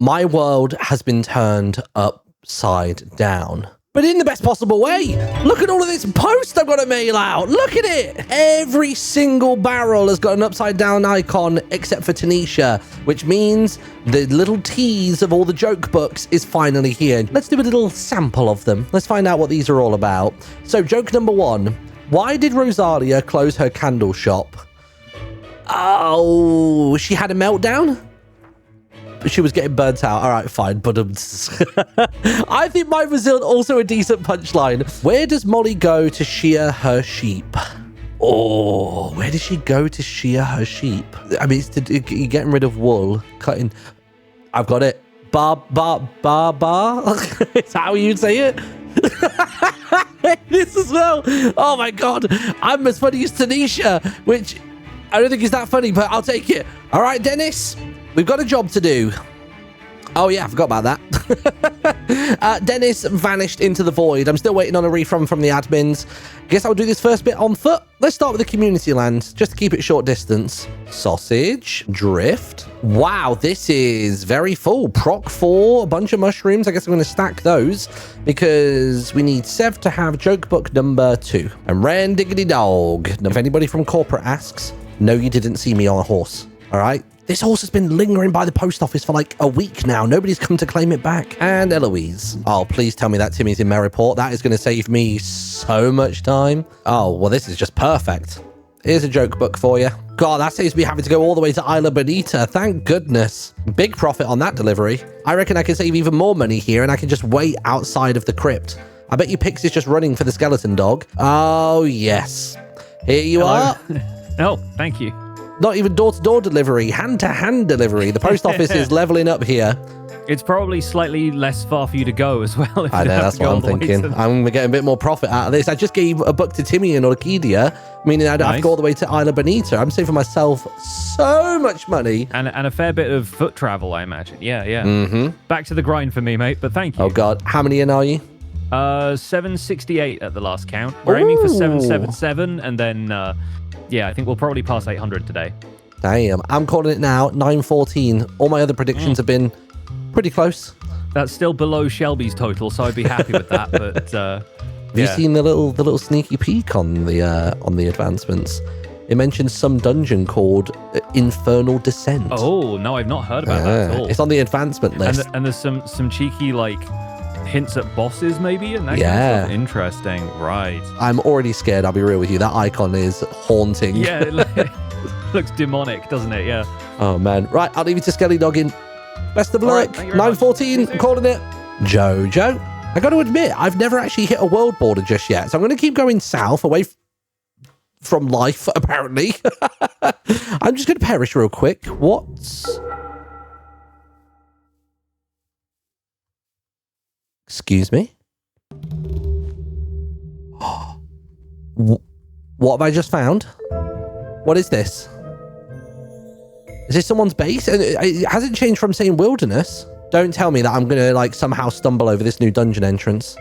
My world has been turned upside down. But in the best possible way. Look at all of this post I've got to mail out. Look at it. Every single barrel has got an upside down icon except for Tanisha, which means the little tease of all the joke books is finally here. Let's do a little sample of them. Let's find out what these are all about. So joke number 1. Why did Rosalia close her candle shop? Oh, she had a meltdown? She was getting burnt out. All right, fine. But I think mine was also a decent punchline. Where does Molly go to shear her sheep? Oh, where does she go to shear her sheep? I mean, you're getting rid of wool, cutting. I've got it. Bar. Is that how you'd say it? This as well. Oh my God. I'm as funny as Tanisha, which I don't think is that funny, but I'll take it. All right, Dennis. We've got a job to do. Oh, yeah, I forgot about that. Dennis vanished into the void. I'm still waiting on a refund from the admins. Guess I'll do this first bit on foot. Let's start with the community land, just to keep it short distance. Sausage, drift. Wow, this is very full. Proc 4, a bunch of mushrooms. I guess I'm going to stack those because we need Sev to have joke book number 2. And Ren Diggity Dog. If anybody from corporate asks, no, you didn't see me on a horse. All right. This horse has been lingering by the post office for like a week now. Nobody's come to claim it back. And Eloise. Oh, please tell me that Timmy's in Merryport. That is going to save me so much time. Oh, well, this is just perfect. Here's a joke book for you. God, that saves me having to go all the way to Isla Bonita. Thank goodness. Big profit on that delivery. I reckon I can save even more money here and I can just wait outside of the crypt. I bet you Pix is just running for the skeleton dog. Oh, yes. Here you are. Oh, thank you. Not even door-to-door delivery, hand-to-hand delivery. The post office is leveling up here. It's probably slightly less far for you to go as well. I know, that's what I'm thinking. I'm going to get a bit more profit out of this. I just gave a book to Timmy in Orchidia, meaning I don't have to go all the way to Isla Bonita. I'm saving myself so much money. And a fair bit of foot travel, I imagine. Yeah. Mm-hmm. Back to the grind for me, mate, but thank you. Oh, God. How many in are you? 768 at the last count. We're aiming for 777, and then... yeah, I think we'll probably pass 800 today. Damn. I'm calling it now, 914. All my other predictions have been pretty close. That's still below Shelby's total, so I'd be happy with that. But have you seen the little sneaky peek on the advancements? It mentions some dungeon called Infernal Descent. Oh, no, I've not heard about that at all. It's on the advancement list. And there's some cheeky, like, hints at bosses, maybe? And that kind of stuff. Interesting. Right. I'm already scared, I'll be real with you. That icon is haunting. Yeah, it looks demonic, doesn't it? Yeah. Oh, man. Right, I'll leave you to Skelly Dogging. Best of luck. 914, I'm calling it. Jojo. I got to admit, I've never actually hit a world border just yet. So I'm going to keep going south, away from life, apparently. I'm just going to perish real quick. Excuse me? What have I just found? What is this? Is this someone's base? It hasn't changed from saying wilderness. Don't tell me that I'm going to like somehow stumble over this new dungeon entrance.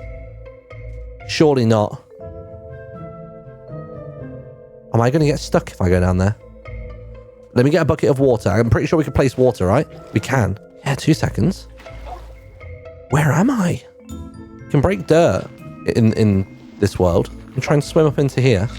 Surely not. Am I going to get stuck if I go down there? Let me get a bucket of water. I'm pretty sure we can place water, right? We can. Yeah, 2 seconds. Where am I? You can break dirt in this world. I'm trying to swim up into here.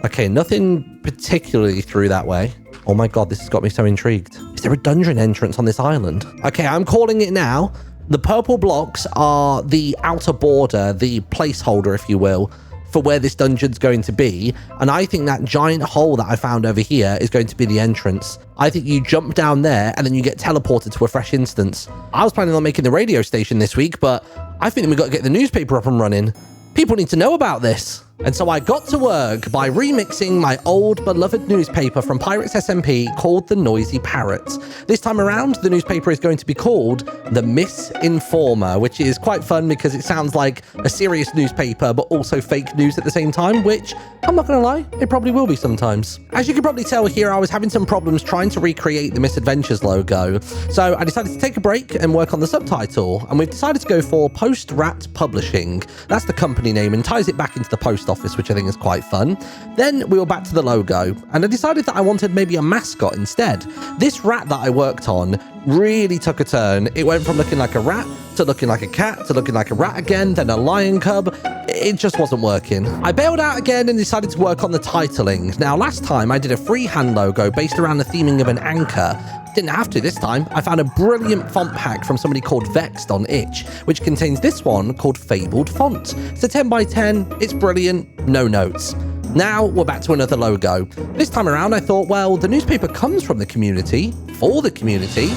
Okay, nothing particularly through that way. Oh my God, this has got me so intrigued. Is there a dungeon entrance on this island? Okay, I'm calling it now. The purple blocks are the outer border, the placeholder, if you will, for where this dungeon's going to be. And I think that giant hole that I found over here is going to be the entrance. I think you jump down there and then you get teleported to a fresh instance. I was planning on making the radio station this week, but I think we've got to get the newspaper up and running. People need to know about this. And so I got to work by remixing my old beloved newspaper from Pirates SMP called The Noisy Parrots. This time around, the newspaper is going to be called The MisInformer, which is quite fun because it sounds like a serious newspaper, but also fake news at the same time, which I'm not going to lie, it probably will be sometimes. As you can probably tell here, I was having some problems trying to recreate the Misadventures logo. So I decided to take a break and work on the subtitle, and we've decided to go for Post Rat Publishing. That's the company name and ties it back into the post post office, which I think is quite fun. Then we were back to the logo, and I decided that I wanted maybe a mascot instead. This rat that I worked on really took a turn. It went from looking like a rat to looking like a cat to looking like a rat again, then a lion cub. It just wasn't working. I bailed out again and decided to work on the titling. Now, last time I did a freehand logo based around the theming of an anchor. Didn't have to this time. I found a brilliant font pack from somebody called Vexed on Itch, which contains this one called Fabled Font. It's a 10 by 10. It's brilliant. No notes. Now we're back to another logo. This time around, I thought, well, the newspaper comes from the community, for the community.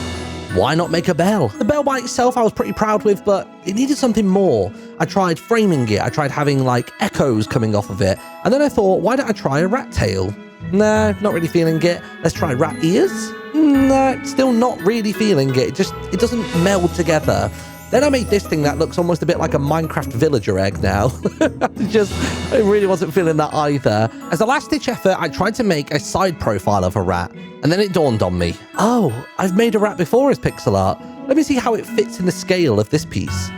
Why not make a bell? The bell by itself I was pretty proud with, but it needed something more. I tried framing it. I tried having like echoes coming off of it. And then I thought, why don't I try a rat tail? Nah, not really feeling it. Let's try rat ears. Nah, still not really feeling it. It doesn't meld together. Then I made this thing that looks almost a bit like a Minecraft villager egg now. I really wasn't feeling that either. As a last-ditch effort, I tried to make a side profile of a rat. And then it dawned on me. Oh, I've made a rat before as pixel art. Let me see how it fits in the scale of this piece.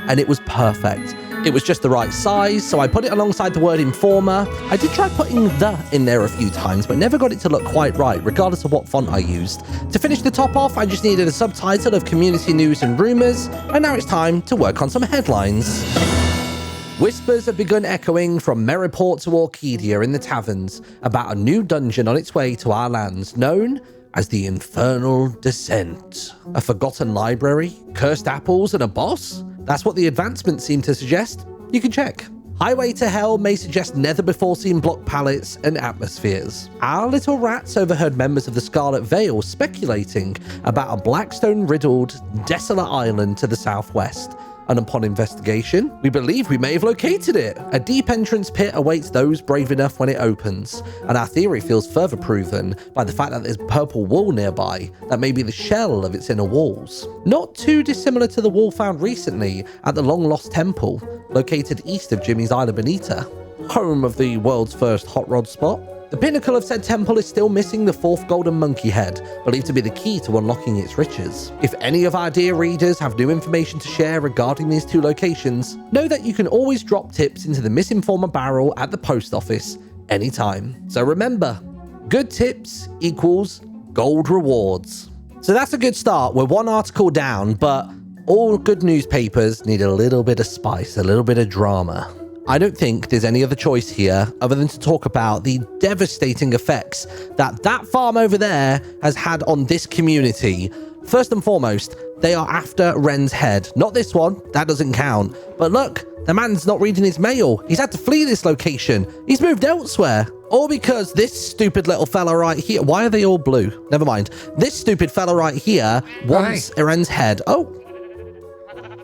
And it was perfect. It was just the right size, so I put it alongside the word informer. I did try putting the in there a few times, but never got it to look quite right, regardless of what font I used. To finish the top off, I just needed a subtitle of community news and rumors, and now it's time to work on some headlines. Whispers have begun echoing from Merriport to Orchidia in the taverns about a new dungeon on its way to our lands, known as the Infernal Descent. A forgotten library, cursed apples, and a boss? That's what the advancements seem to suggest. You can check. Highway to Hell may suggest never-before-seen block palettes and atmospheres. Our little rats overheard members of the Scarlet Vale speculating about a Blackstone-riddled, desolate island to the southwest. And upon investigation, we believe we may have located it. A deep entrance pit awaits those brave enough when it opens, and our theory feels further proven by the fact that there's purple wool nearby that may be the shell of its inner walls. Not too dissimilar to the wall found recently at the long-lost temple, located east of Jimmy's Isla Bonita, home of the world's first hot rod spot. The pinnacle of said temple is still missing the fourth golden monkey head, believed to be the key to unlocking its riches. If any of our dear readers have new information to share regarding these two locations, know that you can always drop tips into the MisInformer barrel at the post office anytime. So remember, good tips equals gold rewards. So that's a good start. We're one article down, but all good newspapers need a little bit of spice, a little bit of drama. I don't think there's any other choice here other than to talk about the devastating effects that farm over there has had on this community. First and foremost, they are after Ren's head. Not this one, that doesn't count. But look, the man's not reading his mail. He's had to flee this location. He's moved elsewhere. All because this stupid little fella right here. Why are they all blue? Never mind. This stupid fella right here wants Ren's head. Oh.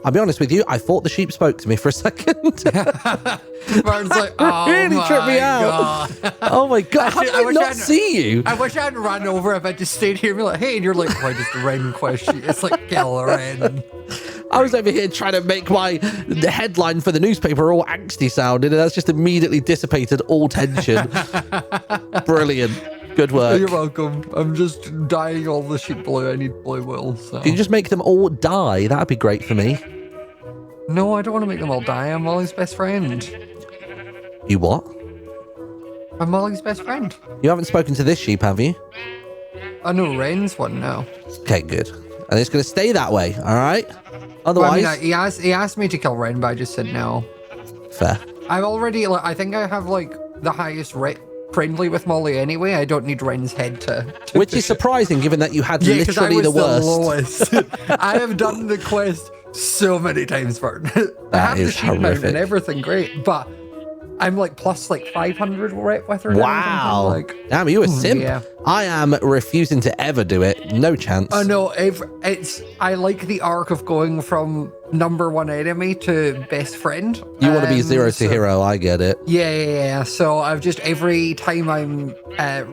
I'll be honest with you, I thought the sheep spoke to me for a second. Martyn's like, oh really tripped me God. out. Oh my God, how did I not see you? I wish I hadn't run over if I just stayed here and be like, hey, and you're like, why does the Ren question? It's like, kill Ren. I was over here trying to make the headline for the newspaper all angsty sounding, and that's just immediately dissipated all tension. Brilliant. Good work. You're welcome. I'm just dyeing all the sheep blue. I need blue wool. So. Can you just make them all die? That'd be great for me. No, I don't want to make them all die. I'm Molly's best friend. You what? I'm Molly's best friend. You haven't spoken to this sheep, have you? I know Ren's one now. Okay, good. And it's going to stay that way, all right? Otherwise... Well, I mean, he asked me to kill Ren, but I just said no. Fair. I've already... I think I have, the highest rate friendly with Molly anyway. I don't need Ren's head to which is surprising, given that you had literally the worst. Lowest. I have done the quest so many times, Martyn. I have the sheep mount and everything great, but I'm plus 500 rep with her. Wow. Damn, you a simp. Yeah. I am refusing to ever do it. No chance. I know. I like the arc of going from number one enemy to best friend. You want to be zero to hero. I get it. Yeah. So I've just, every time I'm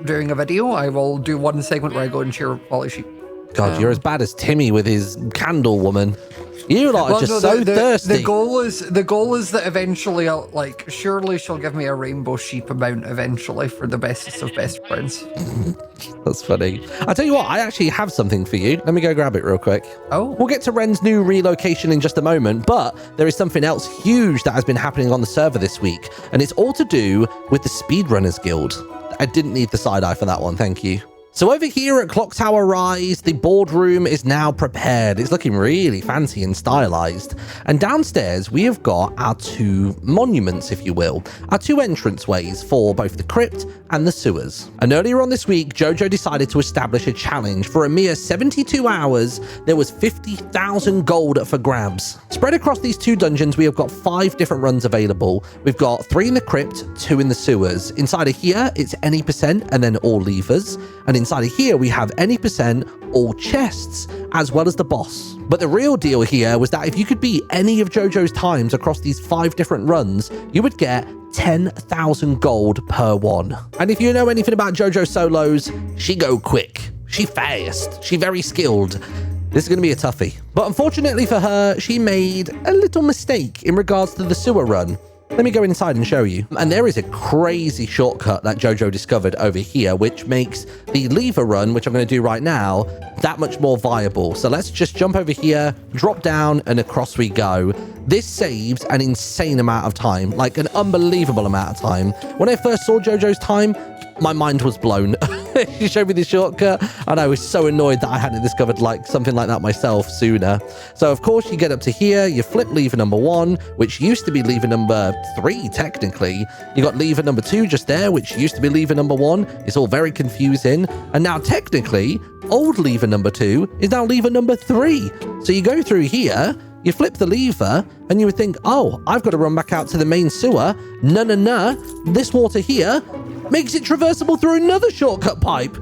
doing a video, I will do one segment where I go and cheer Molly sheep. God, you're as bad as Timmy with his candle woman. You lot are just so thirsty. The goal is that eventually, surely she'll give me a rainbow sheep amount eventually for the bestest of best friends. That's funny. I tell you what, I actually have something for you. Let me go grab it real quick. Oh. We'll get to Ren's new relocation in just a moment, but there is something else huge that has been happening on the server this week, and it's all to do with the Speedrunners Guild. I didn't need the side-eye for that one, thank you. So over here at Clock Tower Rise, the boardroom is now prepared. It's looking really fancy and stylized. And downstairs, we have got our two monuments, if you will, our two entranceways for both the crypt and the sewers. And earlier on this week, Jojo decided to establish a challenge. For a mere 72 hours, there was 50,000 gold for grabs. Spread across these two dungeons, we have got 5 different runs available. We've got 3 in the crypt, 2 in the sewers. Inside of here, it's any percent and then all levers. And inside of here, we have any percent, all chests, as well as the boss. But the real deal here was that if you could beat any of Jojo's times across these 5 different runs, you would get 10,000 gold per one. And if you know anything about Jojo solos, she go quick, she fast, she very skilled. This is going to be a toughie. But unfortunately for her, she made a little mistake in regards to the sewer run. Let me go inside and show you. And there is a crazy shortcut that Jojo discovered over here, which makes the lever run, which I'm going to do right now, that much more viable. So let's just jump over here, drop down, and across we go. This saves an insane amount of time, like an unbelievable amount of time. When I first saw Jojo's time, my mind was blown. She showed me the shortcut, and I was so annoyed that I hadn't discovered something like that myself sooner. So of course you get up to here, you flip lever number 1, which used to be lever number 3 technically. You got lever number 2 just there, which used to be lever number 1. It's all very confusing. And now technically, old lever number 2 is now lever number 3. So you go through here, you flip the lever, and you would think, oh, I've got to run back out to the main sewer. No. This water here makes it traversable through another shortcut pipe.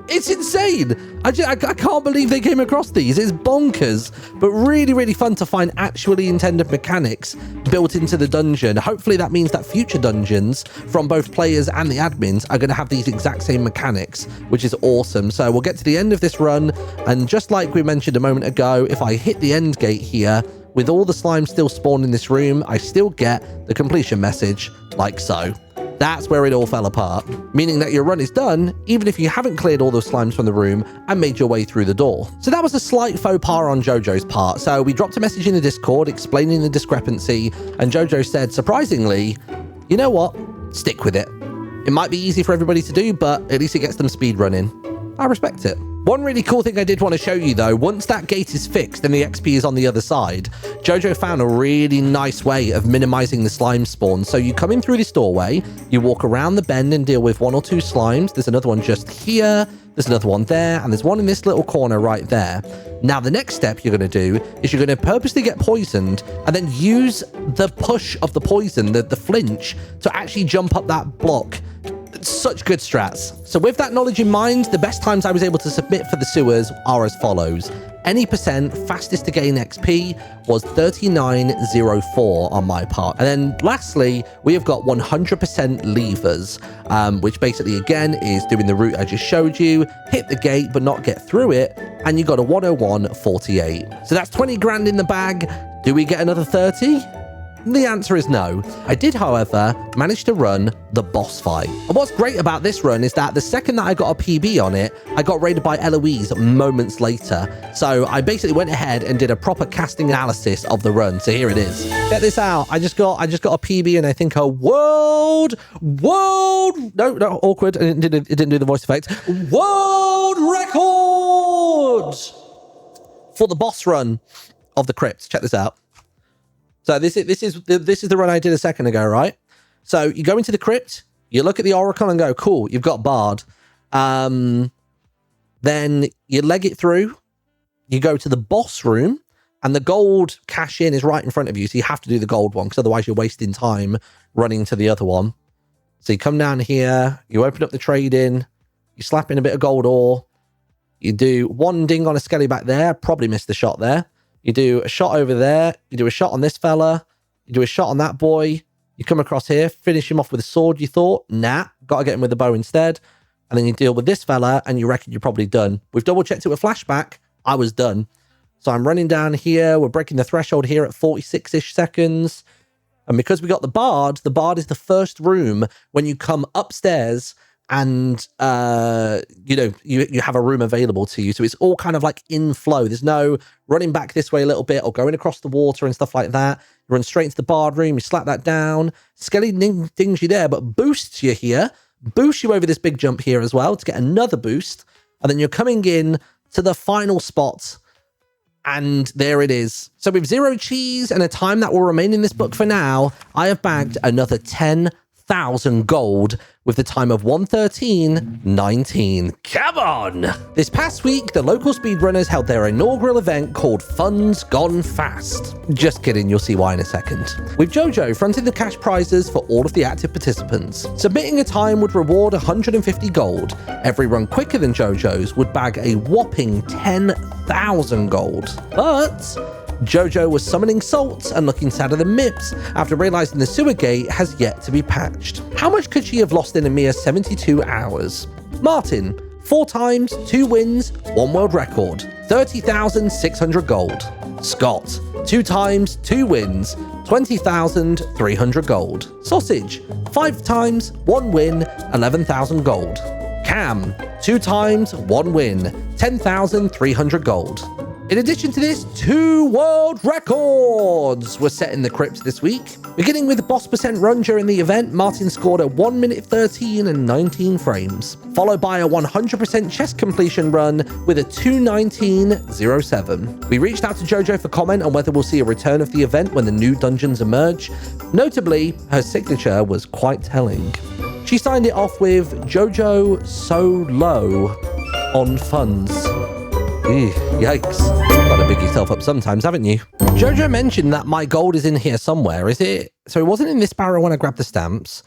It's insane. I can't believe they came across these. It's bonkers, but really, really fun to find actually intended mechanics built into the dungeon. Hopefully that means that future dungeons from both players and the admins are going to have these exact same mechanics, which is awesome. So we'll get to the end of this run, and just like we mentioned a moment ago, if I hit the end gate here, with all the slime still spawned in this room, I still get the completion message, like so. That's where it all fell apart, meaning that your run is done, even if you haven't cleared all the slimes from the room and made your way through the door. So that was a slight faux pas on Jojo's part. So we dropped a message in the Discord explaining the discrepancy, and Jojo said, surprisingly, you know what? Stick with it. It might be easy for everybody to do, but at least it gets them speed running. I respect it. One really cool thing I did want to show you though, once that gate is fixed and the XP is on the other side, Jojo found a really nice way of minimizing the slime spawn. So you come in through this doorway, you walk around the bend and deal with 1 or 2 slimes. There's another one just here, there's another one there, and there's one in this little corner right there. Now the next step you're going to do is you're going to purposely get poisoned and then use the push of the poison, the flinch, to actually jump up that block. Such good strats. So with that knowledge in mind, the best times I was able to submit for the sewers are as follows. Any percent fastest to gain XP was 39.04 on my part. And then lastly, we have got 100% levers, which basically again is doing the route I just showed you, hit the gate but not get through it, and you got a 101.48. So that's 20 grand in the bag. Do we get another 30? The answer is no. I did, however, manage to run the boss fight. And what's great about this run is that the second that I got a PB on it, I got raided by Eloise moments later. So I basically went ahead and did a proper casting analysis of the run. So here it is. Check this out. I just got a PB and I think a world, no, awkward. It didn't do the voice effect. World record for the boss run of the crypt. Check this out. So this is the run I did a second ago, right? So you go into the crypt, you look at the oracle and go, cool, you've got Bard. Then you leg it through, you go to the boss room, and the gold cash in is right in front of you. So you have to do the gold one, because otherwise you're wasting time running to the other one. So you come down here, you open up the trade in, you slap in a bit of gold ore, you do 1 ding on a skelly back there, probably missed the shot there. You do a shot over there. You do a shot on this fella. You do a shot on that boy. You come across here, finish him off with a sword, you thought. Nah, got to get him with a bow instead. And then you deal with this fella, and you reckon you're probably done. We've double-checked it with flashback. I was done. So I'm running down here. We're breaking the threshold here at 46-ish seconds. And because we got the bard is the first room when you come upstairs and, you have a room available to you. So it's all kind of like in flow. There's no running back this way a little bit or going across the water and stuff like that. You run straight into the bard room. You slap that down. Skelly dings you there, but boosts you here. Boosts you over this big jump here as well to get another boost. And then you're coming in to the final spot. And there it is. So with 0 cheese and a time that will remain in this book for now, I have bagged another 10,000 gold with the time of 1:13:19. Come on! This past week, the local speedrunners held their inaugural event called Funds Gone Fast. Just kidding, you'll see why in a second. With Jojo fronting the cash prizes for all of the active participants. Submitting a time would reward 150 gold. Every run quicker than Jojo's would bag a whopping 10,000 gold. But Jojo was summoning salt and looking sadder than Mips after realizing the sewer gate has yet to be patched. How much could she have lost in a mere 72 hours? Martyn, 4 times, 2 wins, 1 world record, 30,600 gold. Scott, 2 times, 2 wins, 20,300 gold. Sausage, 5 times, 1 win, 11,000 gold. Cam, 2 times, 1 win, 10,300 gold. In addition to this, 2 world records were set in the crypt this week. Beginning with the boss percent run during the event, Martyn scored a 1 minute 13 and 19 frames, followed by a 100% chest completion run with a 2:19:07. We reached out to Jojo for comment on whether we'll see a return of the event when the new dungeons emerge. Notably, her signature was quite telling. She signed it off with Jojo so low on funds. Ew, yikes. Gotta big yourself up sometimes, haven't you? Jojo mentioned that my gold is in here somewhere. Is it? So it wasn't in this barrel when I grabbed the stamps.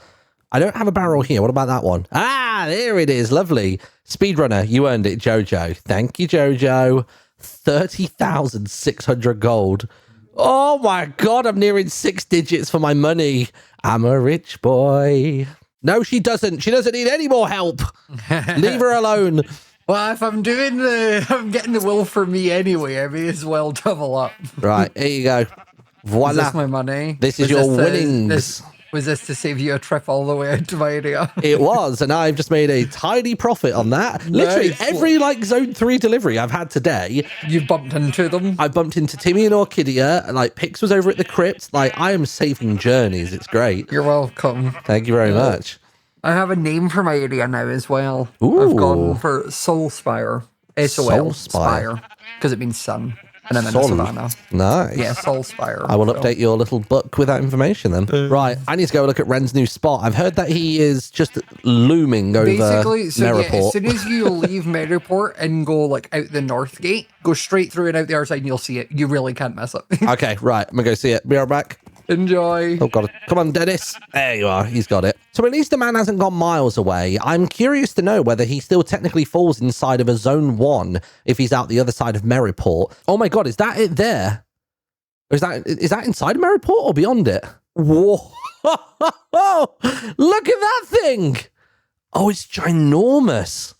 I don't have a barrel here. What about that one? Ah, there it is. Lovely. Speedrunner, you earned it, Jojo. Thank you, Jojo. 30,600 gold. Oh my God, I'm nearing 6 digits for my money. I'm a rich boy. No, she doesn't. She doesn't need any more help. Leave her alone. Well, if I'm getting the will for me anyway, I may as well double up. Right, here you go. Voila. Is this my money? This is your winnings. Was this to save you a trip all the way out to my area? It was, and I've just made a tidy profit on that. Literally, every Zone 3 delivery I've had today. You've bumped into them? I bumped into Timmy and Orchidia, and Pix was over at the crypt. I am saving journeys. It's great. You're welcome. Thank you very much. I have a name for my area now as well. Ooh. I've gone for Soulspire. Soulspire. Because it means sun. And I'm in the savannah. Nice. Yeah, Soulspire. I will update your little book with that information then. Right, I need to go look at Ren's new spot. I've heard that he is just looming over Merriport. Yeah, as soon as you leave Merriport and go out the north gate, go straight through and out the other side and you'll see it. You really can't mess up. Okay, right. I'm going to go see it. Be right back. Enjoy. Oh, God. Come on, Dennis. There you are. He's got it. So at least the man hasn't gone miles away. I'm curious to know whether he still technically falls inside of a Zone 1 if he's out the other side of Merriport. Oh, my God. Is that it there? Or is that inside of Merriport or beyond it? Whoa. Look at that thing. Oh, it's ginormous.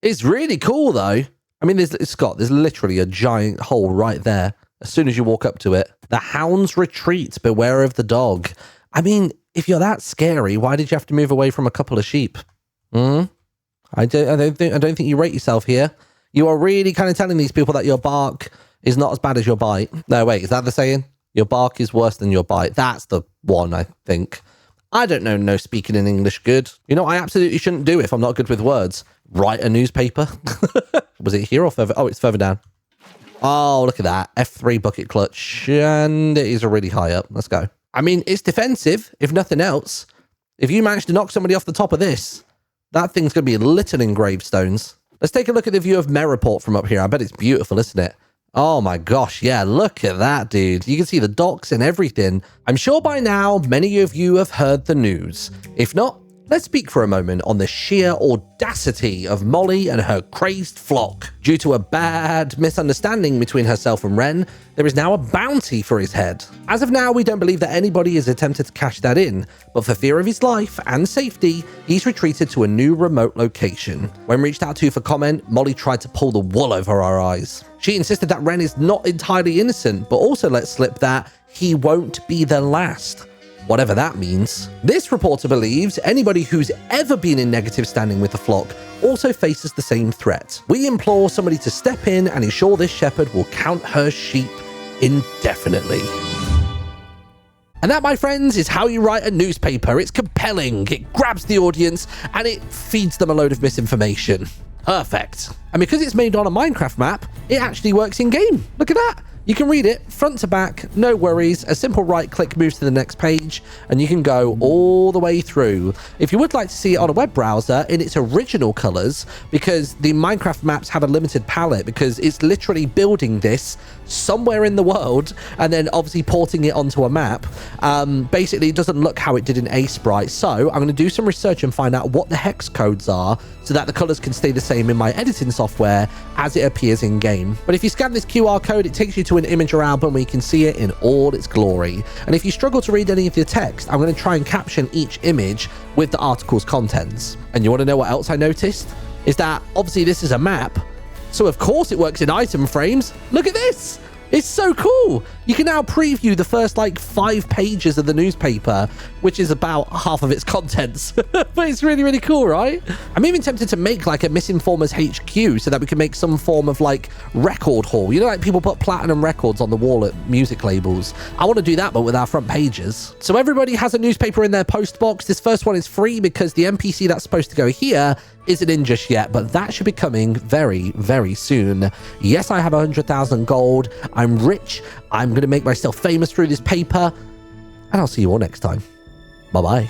It's really cool, though. I mean, there's literally a giant hole right there. As soon as you walk up to it, the hounds retreat, beware of the dog. I mean, if you're that scary, why did you have to move away from a couple of sheep? I don't think you rate yourself here. You are really kind of telling these people that your bark is not as bad as your bite. No, wait, is that the saying? Your bark is worse than your bite. That's the one, I think. I don't know no speaking in English good. You know, I absolutely shouldn't do if I'm not good with words. Write a newspaper. Was it here or further? Oh, it's further down. Oh, look at that. F3 bucket clutch. And it is already high up. Let's go. I mean, it's defensive, if nothing else. If you manage to knock somebody off the top of this, that thing's going to be littered in gravestones. Let's take a look at the view of Merriport from up here. I bet it's beautiful, isn't it? Oh my gosh, yeah, look at that, dude. You can see the docks and everything. I'm sure by now, many of you have heard the news. If not, Let's speak for a moment on the sheer audacity of Molly and her crazed flock. Due to a bad misunderstanding between herself and Wren, there is now a bounty for his head. As of now, we don't believe that anybody has attempted to cash that in, but for fear of his life and safety, he's retreated to a new remote location. When reached out to for comment, Molly tried to pull the wool over our eyes. She insisted that Wren is not entirely innocent, but also let slip that he won't be the last. Whatever that means. This reporter believes anybody who's ever been in negative standing with the flock also faces the same threat. We implore somebody to step in and ensure this shepherd will count her sheep indefinitely. And that, my friends, is how you write a newspaper. It's compelling, it grabs the audience, and it feeds them a load of misinformation. Perfect. And because it's made on a Minecraft map, it actually works in game. Look at that. You can read it front to back, no worries. A simple right click moves to the next page and you can go all the way through. If you would like to see it on a web browser in its original colors, because the Minecraft maps have a limited palette, because it's literally building this somewhere in the world and then obviously porting it onto a map. Basically, it doesn't look how it did in Sprite. So I'm going to do some research and find out what the hex codes are so that the colors can stay the same in my editing software as it appears in game. But if you scan this QR code, it takes you to an imager album where you can see it in all its glory. And if you struggle to read any of the text, I'm going to try and caption each image with the article's contents. And you want to know what else I noticed? Is that obviously this is a map, so of course it works in item frames. Look at this. It's so cool. You can now preview the first like 5 pages of the newspaper, which is about half of its contents. But it's really, really cool, right? I'm even tempted to make like a MisInformer's HQ so that we can make some form of like record hall. You know, like people put platinum records on the wall at music labels. I want to do that, but with our front pages. So everybody has a newspaper in their post box. This first one is free because the NPC that's supposed to go here isn't in just yet, but that should be coming very, very soon. Yes, I have 100,000 gold. I'm rich. I'm going to make myself famous through this paper, and I'll see you all next time. Bye-bye.